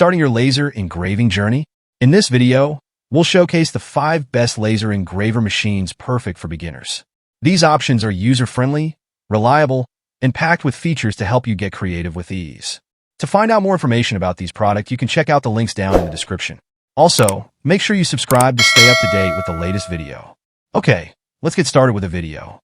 starting your laser engraving journey? In this video, we'll showcase the 5 best laser engraver machines perfect for beginners. These options are user-friendly, reliable, and packed with features to help you get creative with ease. To find out more information about these products, you can check out the links down in the description. Also, make sure you subscribe to stay up to date with the latest video. Okay, let's get started with the video.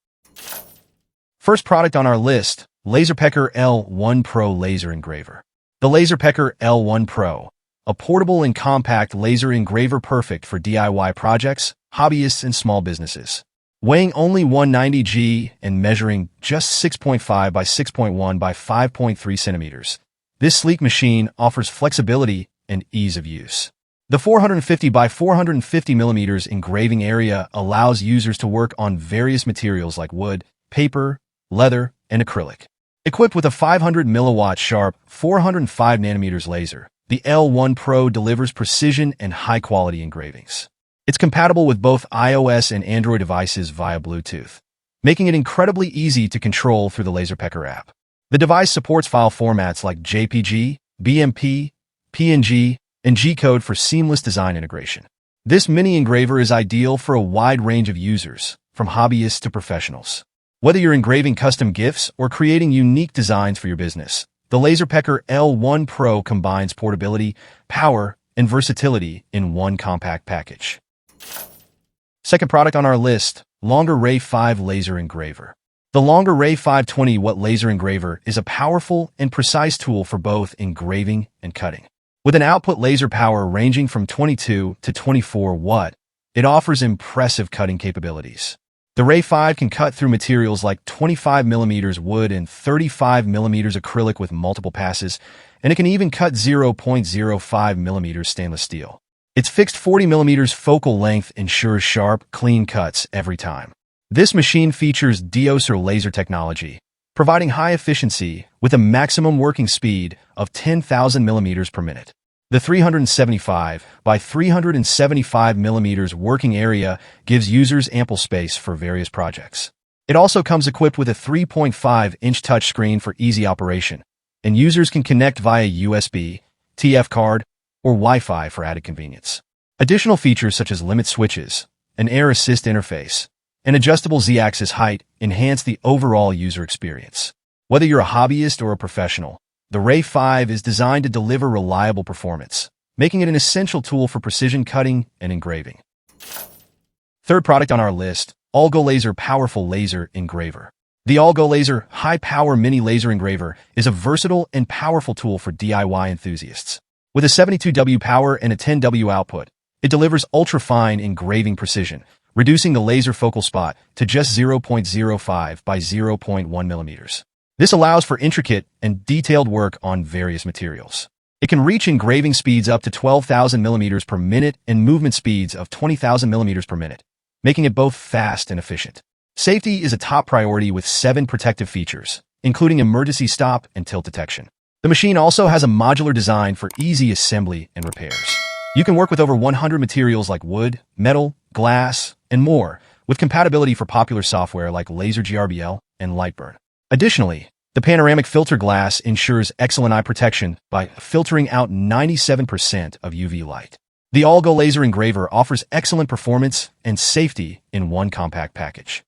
First product on our list, Laserpecker L1 Pro Laser Engraver. The Laserpecker L1 Pro, a portable and compact laser engraver perfect for DIY projects, hobbyists, and small businesses. Weighing only 190 g and measuring just 6.5 by 6.1 by 5.3 centimeters, this sleek machine offers flexibility and ease of use. The 450 by 450 millimeters engraving area allows users to work on various materials like wood, paper, leather, and acrylic. Equipped with a 500 milliwatt sharp 405 nanometers laser, the L1 Pro delivers precision and high-quality engravings. It's compatible with both iOS and Android devices via Bluetooth, making it incredibly easy to control through the Laserpecker app. The device supports file formats like JPG, BMP, PNG, and G-code for seamless design integration. This mini engraver is ideal for a wide range of users, from hobbyists to professionals. Whether you're engraving custom gifts or creating unique designs for your business, the Laserpecker L1 Pro combines portability, power, and versatility in one compact package. Second product on our list, Longer Ray 5 Laser Engraver. The Longer Ray 520-watt laser engraver is a powerful and precise tool for both engraving and cutting. With an output laser power ranging from 22 to 24 watt, it offers impressive cutting capabilities. The Ray 5 can cut through materials like 25 millimeters wood and 35 millimeters acrylic with multiple passes, and it can even cut 0.05 millimeters stainless steel. Its fixed 40 millimeters focal length ensures sharp, clean cuts every time. This machine features DOSR laser technology, providing high efficiency with a maximum working speed of 10,000 millimeters per minute. The 375 by 375 millimeters working area gives users ample space for various projects. It also comes equipped with a 3.5-inch touchscreen for easy operation, and users can connect via USB, TF card, or Wi-Fi for added convenience. Additional features such as limit switches, an air assist interface, and adjustable Z-axis height enhance the overall user experience. Whether you're a hobbyist or a professional, the Ray 5 is designed to deliver reliable performance, making it an essential tool for precision cutting and engraving. Third product on our list, AlgoLaser Powerful Laser Engraver. The AlgoLaser High-Power Mini Laser Engraver is a versatile and powerful tool for DIY enthusiasts. With a 72W power and a 10W output, it delivers ultra-fine engraving precision, reducing the laser focal spot to just 0.05 by 0.1 millimeters. This allows for intricate and detailed work on various materials. It can reach engraving speeds up to 12,000 millimeters per minute and movement speeds of 20,000 millimeters per minute, making it both fast and efficient. Safety is a top priority with 7 protective features, including emergency stop and tilt detection. The machine also has a modular design for easy assembly and repairs. You can work with over 100 materials like wood, metal, glass, and more, with compatibility for popular software like Laser GRBL and Lightburn. Additionally, the panoramic filter glass ensures excellent eye protection by filtering out 97% of UV light. The AlgoLaser engraver offers excellent performance and safety in one compact package.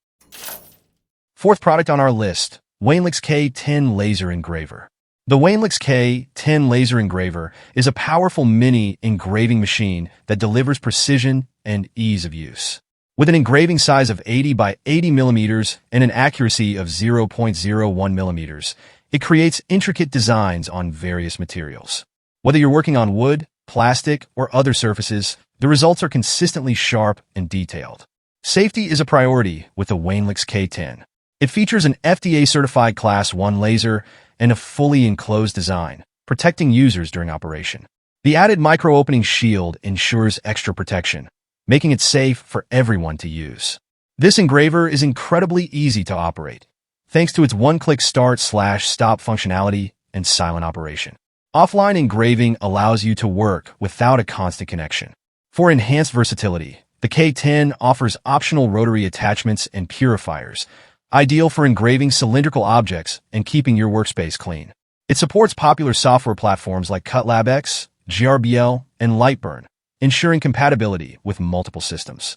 Fourth product on our list, Wainlux K1 Laser Engraver. The Wainlux K1 Laser Engraver is a powerful mini engraving machine that delivers precision and ease of use. With an engraving size of 80 by 80 millimeters and an accuracy of 0.01 millimeters, it creates intricate designs on various materials. Whether you're working on wood, plastic, or other surfaces, the results are consistently sharp and detailed. Safety is a priority with the Wainlux K1. It features an FDA-certified Class 1 laser and a fully enclosed design, protecting users during operation. The added micro-opening shield ensures extra protection, making it safe for everyone to use. This engraver is incredibly easy to operate, thanks to its one-click start/stop functionality and silent operation. Offline engraving allows you to work without a constant connection. For enhanced versatility, the K1 offers optional rotary attachments and purifiers, ideal for engraving cylindrical objects and keeping your workspace clean. It supports popular software platforms like CutLab X, GRBL, and Lightburn, ensuring compatibility with multiple systems.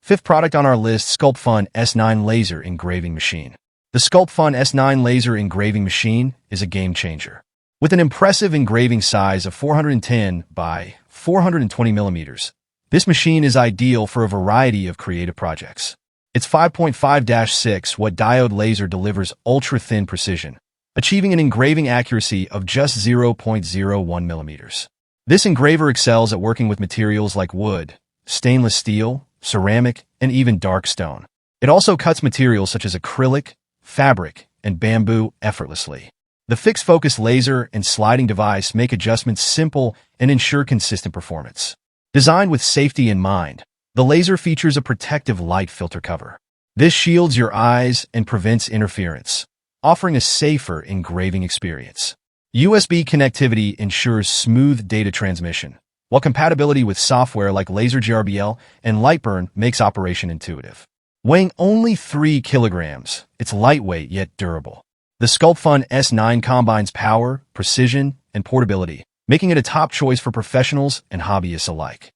Fifth product on our list, SculptFun S9 Laser Engraving Machine. The SculptFun S9 Laser Engraving Machine is a game changer. With an impressive engraving size of 410 by 420 millimeters, this machine is ideal for a variety of creative projects. Its 5.5-6 watt diode laser delivers ultra-thin precision, achieving an engraving accuracy of just 0.01 millimeters. This engraver excels at working with materials like wood, stainless steel, ceramic, and even dark stone. It also cuts materials such as acrylic, fabric, and bamboo effortlessly. The fixed focus laser and sliding device make adjustments simple and ensure consistent performance. Designed with safety in mind, the laser features a protective light filter cover. This shields your eyes and prevents interference, offering a safer engraving experience. USB connectivity ensures smooth data transmission, while compatibility with software like Laser GRBL and Lightburn makes operation intuitive. Weighing only 3 kilograms, it's lightweight yet durable. The SculptFun S9 combines power, precision, and portability, making it a top choice for professionals and hobbyists alike.